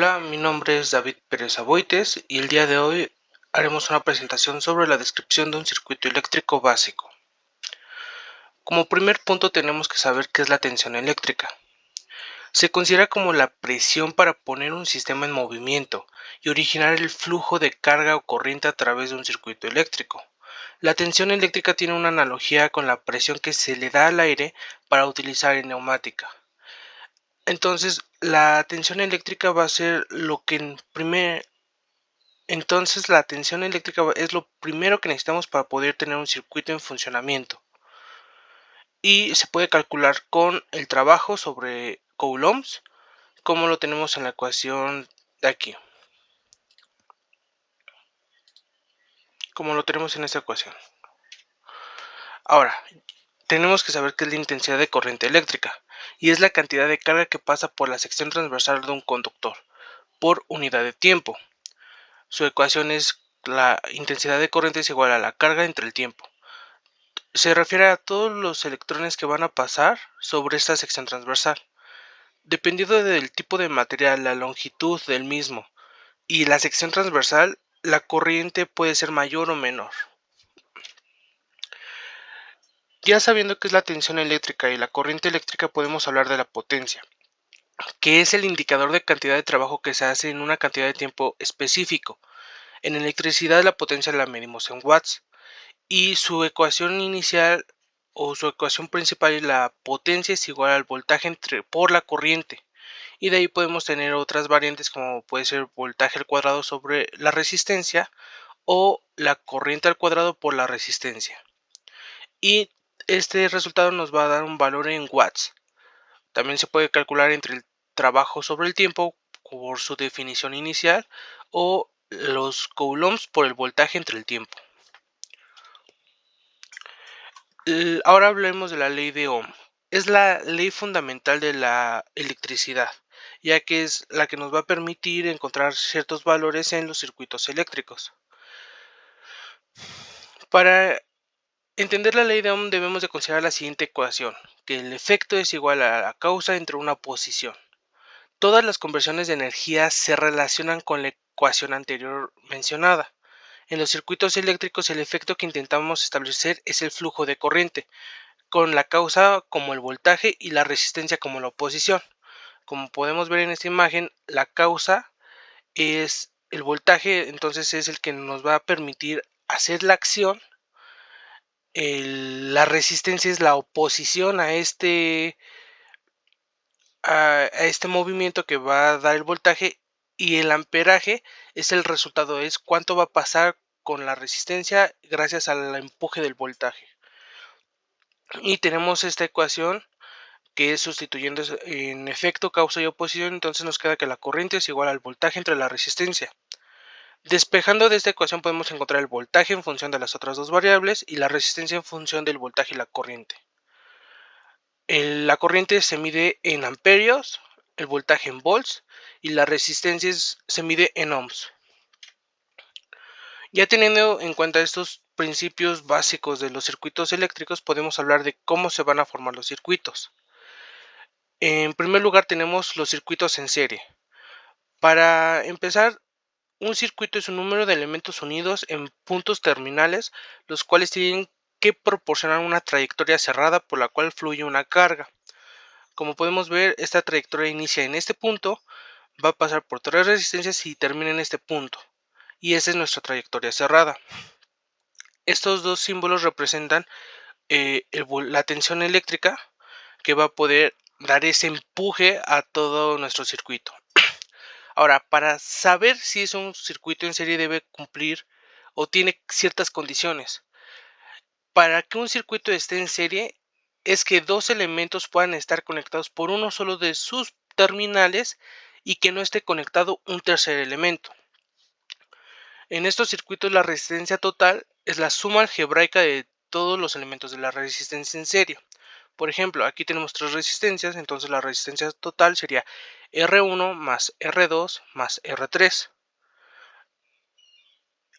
Hola, mi nombre es David Pérez Aboites y el día de hoy haremos una presentación sobre la descripción de un circuito eléctrico básico. Como primer punto tenemos que saber qué es la tensión eléctrica. Se considera como la presión para poner un sistema en movimiento y originar el flujo de carga o corriente a través de un circuito eléctrico. La tensión eléctrica tiene una analogía con la presión que se le da al aire para utilizar en neumática. Entonces, la tensión eléctrica va a ser lo que Entonces la tensión eléctrica es lo primero que necesitamos para poder tener un circuito en funcionamiento. Y se puede calcular con el trabajo sobre coulombs, como lo tenemos en la ecuación de aquí. Como lo tenemos en esta ecuación. Ahora, tenemos que saber qué es la intensidad de corriente eléctrica, y es la cantidad de carga que pasa por la sección transversal de un conductor, por unidad de tiempo. Su ecuación es la intensidad de corriente es igual a la carga entre el tiempo. Se refiere a todos los electrones que van a pasar sobre esta sección transversal. Dependiendo del tipo de material, la longitud del mismo y la sección transversal, la corriente puede ser mayor o menor. Ya sabiendo qué es la tensión eléctrica y la corriente eléctrica, podemos hablar de la potencia, que es el indicador de cantidad de trabajo que se hace en una cantidad de tiempo específico. En electricidad la potencia la medimos en watts. Y su ecuación inicial o su ecuación principal es la potencia es igual al voltaje por la corriente. Y de ahí podemos tener otras variantes como puede ser voltaje al cuadrado sobre la resistencia o la corriente al cuadrado por la resistencia. Y este resultado nos va a dar un valor en watts. También se puede calcular entre el trabajo sobre el tiempo por su definición inicial o los coulombs por el voltaje entre el tiempo. Ahora hablemos de la ley de Ohm. Es la ley fundamental de la electricidad, ya que es la que nos va a permitir encontrar ciertos valores en los circuitos eléctricos. Para entender la ley de Ohm debemos de considerar la siguiente ecuación, que el efecto es igual a la causa entre una posición. Todas las conversiones de energía se relacionan con la ecuación anterior mencionada. En los circuitos eléctricos el efecto que intentamos establecer es el flujo de corriente, con la causa como el voltaje y la resistencia como la oposición. Como podemos ver en esta imagen, la causa es el voltaje, entonces es el que nos va a permitir hacer la acción. La resistencia es la oposición a este movimiento que va a dar el voltaje, y el amperaje es el resultado, es cuánto va a pasar con la resistencia gracias al empuje del voltaje. Y tenemos esta ecuación que es sustituyendo en efecto causa y oposición, entonces nos queda que la corriente es igual al voltaje entre la resistencia. Despejando de esta ecuación podemos encontrar el voltaje en función de las otras dos variables y la resistencia en función del voltaje y la corriente. La corriente se mide en amperios, el voltaje en volts y la resistencia se mide en ohms. Ya teniendo en cuenta estos principios básicos de los circuitos eléctricos, podemos hablar de cómo se van a formar los circuitos. En primer lugar tenemos los circuitos en serie. Para empezar, un circuito es un número de elementos unidos en puntos terminales, los cuales tienen que proporcionar una trayectoria cerrada por la cual fluye una carga. Como podemos ver, esta trayectoria inicia en este punto, va a pasar por tres resistencias y termina en este punto. Y esa es nuestra trayectoria cerrada. Estos dos símbolos representan la tensión eléctrica que va a poder dar ese empuje a todo nuestro circuito. Ahora, para saber si es un circuito en serie debe cumplir o tiene ciertas condiciones. Para que un circuito esté en serie es que dos elementos puedan estar conectados por uno solo de sus terminales y que no esté conectado un tercer elemento. En estos circuitos la resistencia total es la suma algebraica de todos los elementos de la resistencia en serie. Por ejemplo, aquí tenemos tres resistencias, entonces la resistencia total sería R1 más R2 más R3.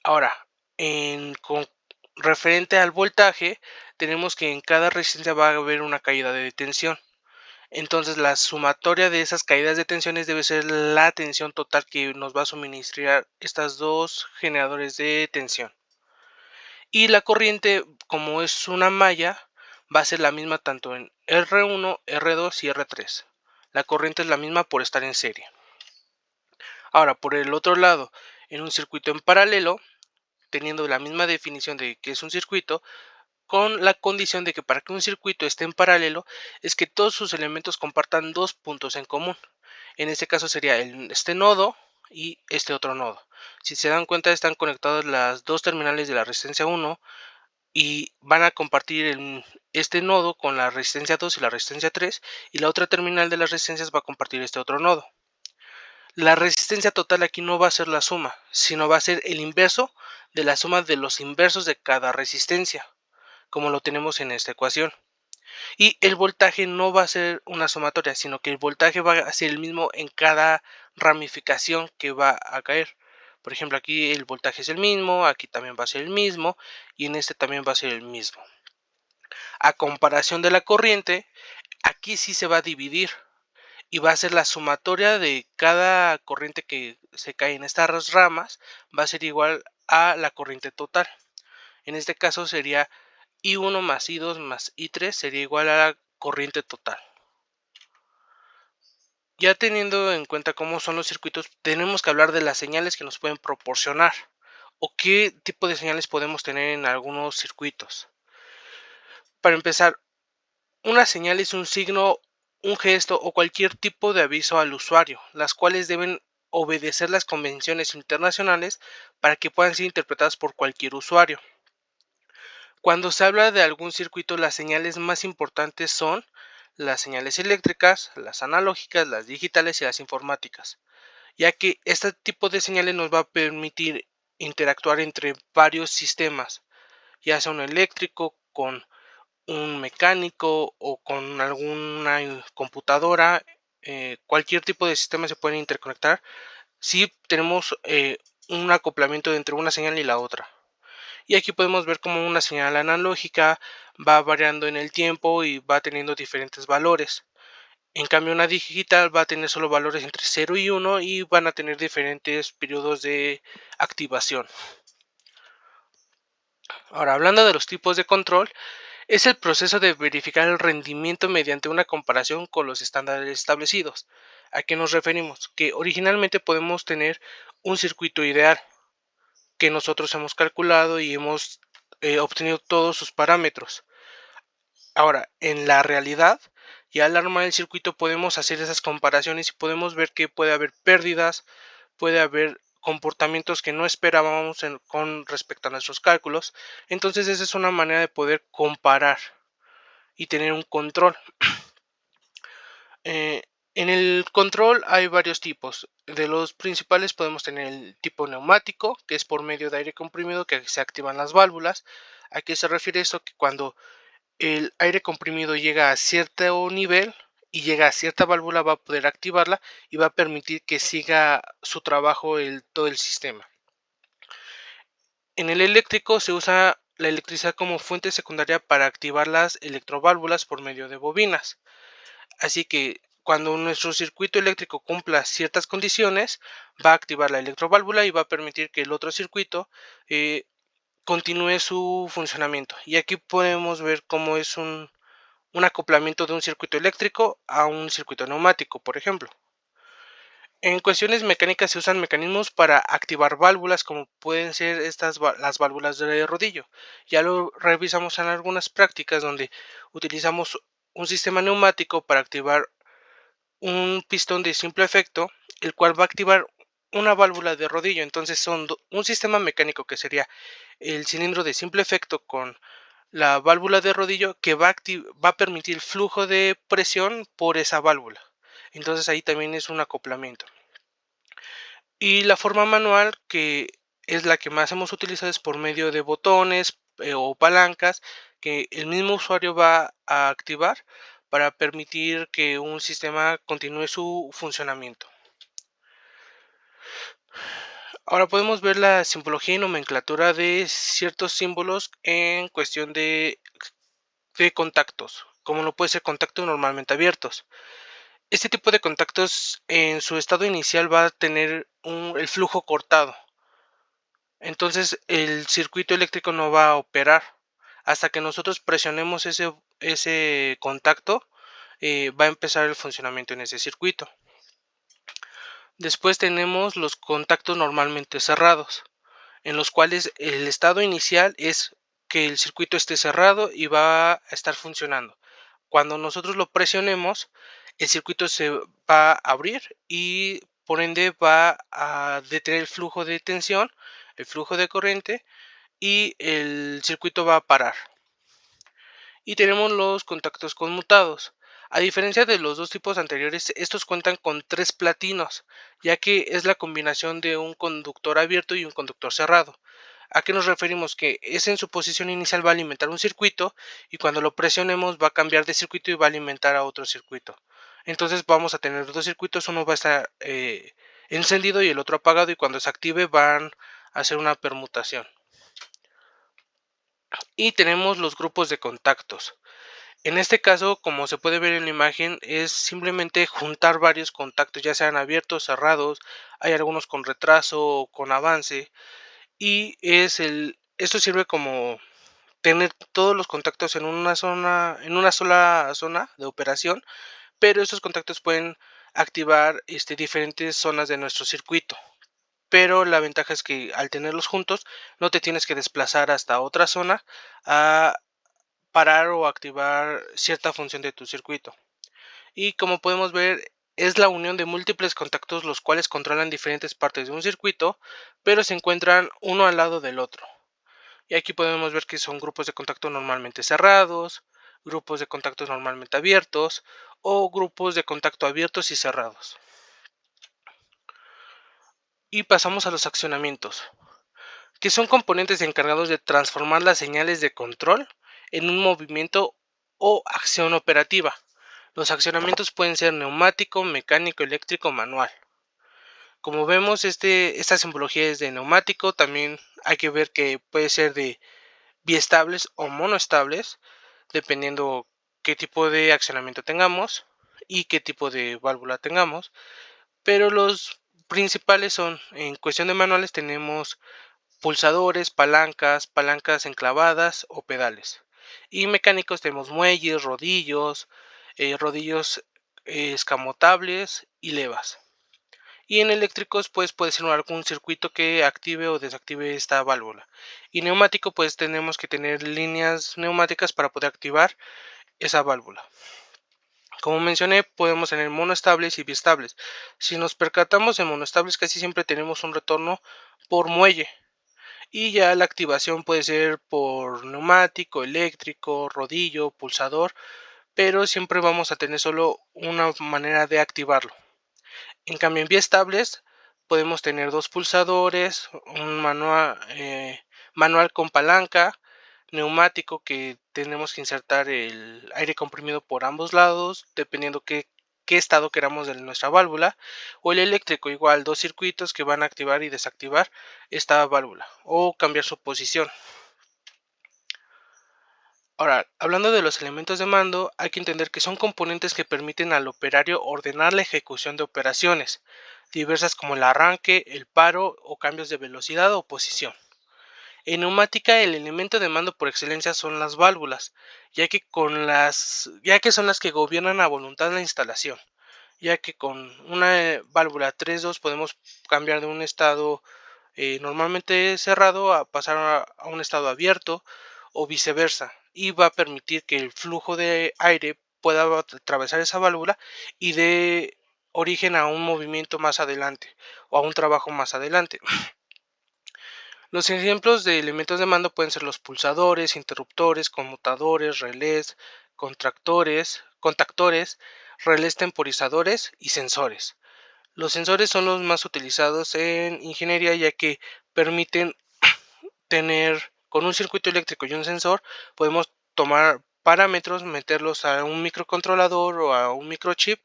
Ahora, con referente al voltaje, tenemos que en cada resistencia va a haber una caída de tensión. Entonces la sumatoria de esas caídas de tensiones debe ser la tensión total que nos va a suministrar estas dos generadores de tensión. Y la corriente, como es una malla, va a ser la misma tanto en R1, R2 y R3. La corriente es la misma por estar en serie. Ahora, por el otro lado, en un circuito en paralelo, teniendo la misma definición de que es un circuito, con la condición de que para que un circuito esté en paralelo es que todos sus elementos compartan dos puntos en común. En este caso sería este nodo y este otro nodo. Si se dan cuenta, están conectadas las dos terminales de la resistencia 1 y van a compartir este nodo con la resistencia 2 y la resistencia 3, y la otra terminal de las resistencias va a compartir este otro nodo. La resistencia total aquí no va a ser la suma, sino va a ser el inverso de la suma de los inversos de cada resistencia, como lo tenemos en esta ecuación. Y el voltaje no va a ser una sumatoria, sino que el voltaje va a ser el mismo en cada ramificación que va a caer. Por ejemplo, aquí el voltaje es el mismo, aquí también va a ser el mismo, y en este también va a ser el mismo. A comparación de la corriente, aquí sí se va a dividir y va a ser la sumatoria de cada corriente que se cae en estas ramas, va a ser igual a la corriente total. En este caso sería I1 más I2 más I3 sería igual a la corriente total. Ya teniendo en cuenta cómo son los circuitos, tenemos que hablar de las señales que nos pueden proporcionar o qué tipo de señales podemos tener en algunos circuitos. Para empezar, una señal es un signo, un gesto o cualquier tipo de aviso al usuario, las cuales deben obedecer las convenciones internacionales para que puedan ser interpretadas por cualquier usuario. Cuando se habla de algún circuito, las señales más importantes son las señales eléctricas, las analógicas, las digitales y las informáticas, ya que este tipo de señales nos va a permitir interactuar entre varios sistemas, ya sea un eléctrico con un mecánico o con alguna computadora. Cualquier tipo de sistema se puede interconectar si tenemos un acoplamiento entre una señal y la otra. Y aquí podemos ver cómo una señal analógica va variando en el tiempo y va teniendo diferentes valores. En cambio, una digital va a tener solo valores entre 0 y 1 y van a tener diferentes periodos de activación. Ahora, hablando de los tipos de control, es el proceso de verificar el rendimiento mediante una comparación con los estándares establecidos. ¿A qué nos referimos? Que originalmente podemos tener un circuito ideal que nosotros hemos calculado y hemos obtenido todos sus parámetros. Ahora, en la realidad, ya al armar el circuito podemos hacer esas comparaciones y podemos ver que puede haber pérdidas, puede haber comportamientos que no esperábamos con respecto a nuestros cálculos. Entonces esa es una manera de poder comparar y tener un control. Eh, en el control hay varios tipos. De los principales podemos tener el tipo neumático, que es por medio de aire comprimido que se activan las válvulas. ¿A qué se refiere esto? Que cuando el aire comprimido llega a cierto nivel y llega a cierta válvula, va a poder activarla y va a permitir que siga su trabajo todo el sistema. En el eléctrico se usa la electricidad como fuente secundaria para activar las electroválvulas por medio de bobinas. Así que cuando nuestro circuito eléctrico cumpla ciertas condiciones, va a activar la electroválvula y va a permitir que el otro circuito continúe su funcionamiento. Y aquí podemos ver cómo es un acoplamiento de un circuito eléctrico a un circuito neumático, por ejemplo. En cuestiones mecánicas se usan mecanismos para activar válvulas como pueden ser las válvulas de rodillo. Ya lo revisamos en algunas prácticas donde utilizamos un sistema neumático para activar un pistón de simple efecto, el cual va a activar una válvula de rodillo. Entonces son un sistema mecánico que sería el cilindro de simple efecto con la válvula de rodillo que va a permitir flujo de presión por esa válvula. Entonces ahí también es un acoplamiento. Y la forma manual, que es la que más hemos utilizado, es por medio de botones o palancas que el mismo usuario va a activar para permitir que un sistema continúe su funcionamiento. Ahora podemos ver la simbología y nomenclatura de ciertos símbolos en cuestión de contactos. como lo puede ser contactos normalmente abiertos. Este tipo de contactos en su estado inicial va a tener el flujo cortado. Entonces el circuito eléctrico no va a operar hasta que nosotros presionemos ese contacto. Va a empezar el funcionamiento en ese circuito. Después tenemos los contactos normalmente cerrados, en los cuales el estado inicial es que el circuito esté cerrado y va a estar funcionando. Cuando nosotros lo presionemos, el circuito se va a abrir y por ende va a detener el flujo de tensión, el flujo de corriente, y el circuito va a parar. Y tenemos los contactos conmutados. A diferencia de los dos tipos anteriores, estos cuentan con 3 platinos, ya que es la combinación de un conductor abierto y un conductor cerrado. ¿A qué nos referimos? Que es en su posición inicial va a alimentar un circuito y cuando lo presionemos va a cambiar de circuito y va a alimentar a otro circuito. Entonces vamos a tener dos circuitos, uno va a estar encendido y el otro apagado, y cuando se active van a hacer una permutación. Y tenemos los grupos de contactos. En este caso, como se puede ver en la imagen, es simplemente juntar varios contactos, ya sean abiertos, cerrados, hay algunos con retraso o con avance, y esto sirve como tener todos los contactos en una sola zona de operación, pero estos contactos pueden activar diferentes zonas de nuestro circuito. Pero la ventaja es que al tenerlos juntos no te tienes que desplazar hasta otra zona a parar o activar cierta función de tu circuito. Y como podemos ver, es la unión de múltiples contactos los cuales controlan diferentes partes de un circuito, pero se encuentran uno al lado del otro. Y aquí podemos ver que son grupos de contacto normalmente cerrados, grupos de contactos normalmente abiertos o grupos de contacto abiertos y cerrados. Y pasamos a los accionamientos, que son componentes encargados de transformar las señales de control en un movimiento o acción operativa. Los accionamientos pueden ser neumático, mecánico, eléctrico o manual. Como vemos, esta simbología es de neumático. También hay que ver que puede ser de biestables o monoestables, dependiendo qué tipo de accionamiento tengamos y qué tipo de válvula tengamos. Pero los principales son, en cuestión de manuales, tenemos pulsadores, palancas enclavadas o pedales. Y mecánicos tenemos muelles, rodillos escamotables y levas. Y en eléctricos pues puede ser algún circuito que active o desactive esta válvula. Y neumático pues tenemos que tener líneas neumáticas para poder activar esa válvula. Como mencioné, podemos tener monoestables y biestables. Si nos percatamos, en monoestables casi siempre tenemos un retorno por muelle. Y ya la activación puede ser por neumático, eléctrico, rodillo, pulsador, pero siempre vamos a tener solo una manera de activarlo. En cambio, en biestables podemos tener dos pulsadores, un manual con palanca, neumático que tenemos que insertar el aire comprimido por ambos lados, dependiendo qué estado queramos de nuestra válvula, o el eléctrico igual, dos circuitos que van a activar y desactivar esta válvula o cambiar su posición. Ahora, hablando de los elementos de mando, hay que entender que son componentes que permiten al operario ordenar la ejecución de operaciones, diversas como el arranque, el paro o cambios de velocidad o posición. En neumática, el elemento de mando por excelencia son las válvulas, ya que son las que gobiernan a voluntad la instalación, ya que con una válvula 3-2 podemos cambiar de un estado normalmente cerrado a pasar a un estado abierto o viceversa, y va a permitir que el flujo de aire pueda atravesar esa válvula y dé origen a un movimiento más adelante o a un trabajo más adelante. Los ejemplos de elementos de mando pueden ser los pulsadores, interruptores, conmutadores, relés, contactores, relés temporizadores y sensores. Los sensores son los más utilizados en ingeniería, ya que permiten tener, con un circuito eléctrico y un sensor, podemos tomar parámetros, meterlos a un microcontrolador o a un microchip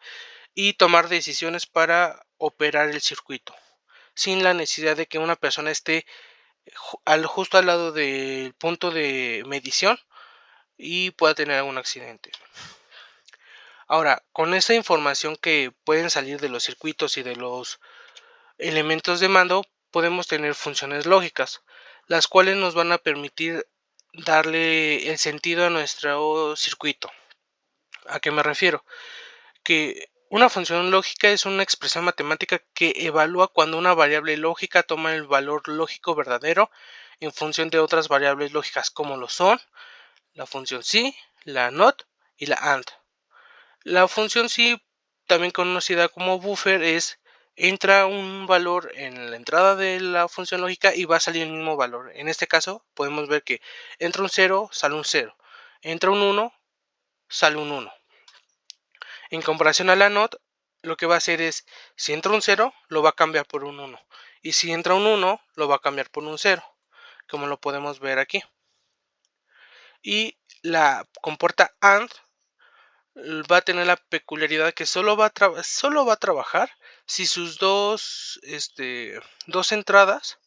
y tomar decisiones para operar el circuito, sin la necesidad de que una persona esté justo al lado del punto de medición y pueda tener algún accidente. Ahora, con esta información que pueden salir de los circuitos y de los elementos de mando, podemos tener funciones lógicas, las cuales nos van a permitir darle el sentido a nuestro circuito. ¿A qué me refiero? Que una función lógica es una expresión matemática que evalúa cuando una variable lógica toma el valor lógico verdadero en función de otras variables lógicas, como lo son la función si, la not y la and. La función si, también conocida como buffer, entra un valor en la entrada de la función lógica y va a salir el mismo valor. En este caso podemos ver que entra un 0, sale un 0. Entra un 1, sale un 1. En comparación a la not, lo que va a hacer es, si entra un 0, lo va a cambiar por un 1. Y si entra un 1, lo va a cambiar por un 0, como lo podemos ver aquí. Y la compuerta AND va a tener la peculiaridad que solo va a trabajar si sus dos entradas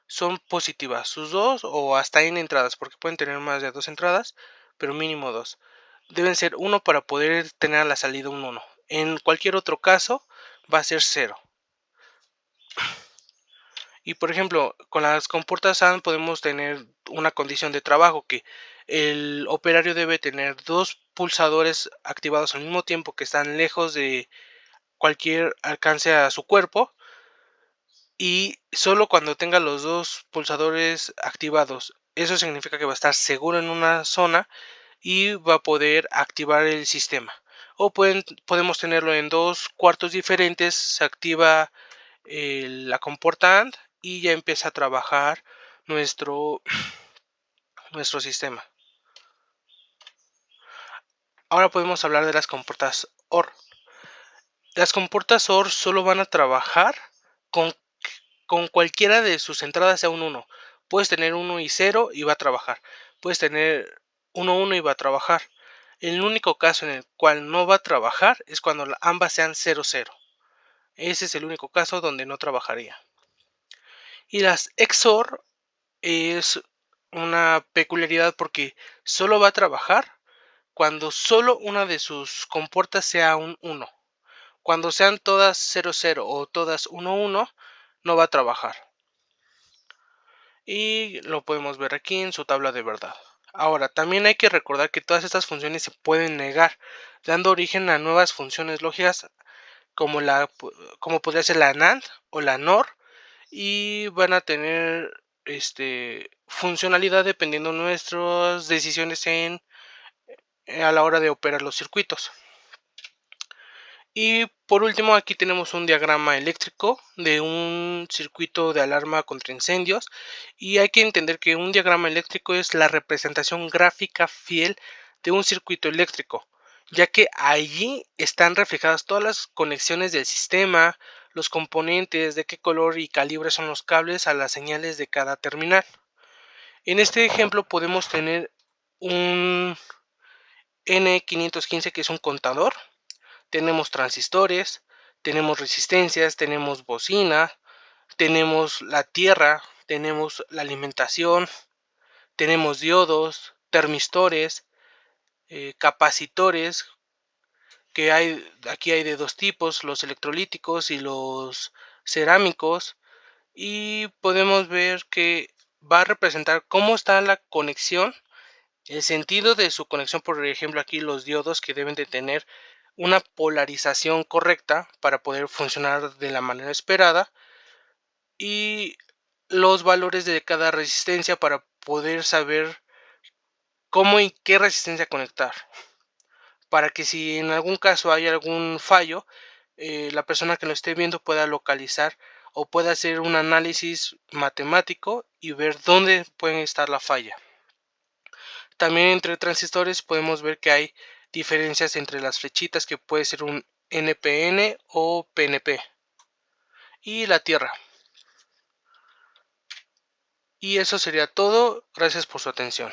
son positivas. Sus dos o hasta n entradas, porque pueden tener más de 2 entradas, pero mínimo 2. Deben ser 1 para poder tener a la salida un 1. En cualquier otro caso va a ser 0. Y por ejemplo, con las compuertas AND podemos tener una condición de trabajo que el operario debe tener dos pulsadores activados al mismo tiempo que están lejos de cualquier alcance a su cuerpo, y solo cuando tenga los dos pulsadores activados, eso significa que va a estar seguro en una zona y va a poder activar el sistema. O podemos tenerlo en dos cuartos diferentes, se activa la compuerta AND y ya empieza a trabajar nuestro sistema. Ahora podemos hablar de las compuertas OR. Las compuertas OR solo van a trabajar con cualquiera de sus entradas sea un 1. Puedes tener 1 y 0 y va a trabajar. Puedes tener 1, 1 y va a trabajar. El único caso en el cual no va a trabajar es cuando ambas sean 0, 0. Ese es el único caso donde no trabajaría. Y las XOR es una peculiaridad porque solo va a trabajar cuando solo una de sus compuertas sea un 1. Cuando sean todas 0, 0 o todas 1, 1, no va a trabajar. Y lo podemos ver aquí en su tabla de verdad. Ahora, también hay que recordar que todas estas funciones se pueden negar, dando origen a nuevas funciones lógicas como podría ser la NAND o la NOR, y van a tener funcionalidad dependiendo de nuestras decisiones a la hora de operar los circuitos. Y por último, aquí tenemos un diagrama eléctrico de un circuito de alarma contra incendios, y hay que entender que un diagrama eléctrico es la representación gráfica fiel de un circuito eléctrico, ya que allí están reflejadas todas las conexiones del sistema, los componentes, de qué color y calibre son los cables a las señales de cada terminal. En este ejemplo podemos tener un N515, que es un contador. Tenemos transistores, tenemos resistencias, tenemos bocina, tenemos la tierra, tenemos la alimentación, tenemos diodos, termistores, capacitores, que aquí hay de dos tipos, los electrolíticos y los cerámicos, y podemos ver que va a representar cómo está la conexión, el sentido de su conexión. Por ejemplo, aquí los diodos, que deben de tener una polarización correcta para poder funcionar de la manera esperada, y los valores de cada resistencia para poder saber cómo y qué resistencia conectar, para que si en algún caso hay algún fallo, la persona que lo esté viendo pueda localizar o pueda hacer un análisis matemático y ver dónde puede estar la falla. También entre transistores podemos ver que hay diferencias entre las flechitas, que puede ser un NPN o PNP, y la tierra. Y eso sería todo. Gracias por su atención.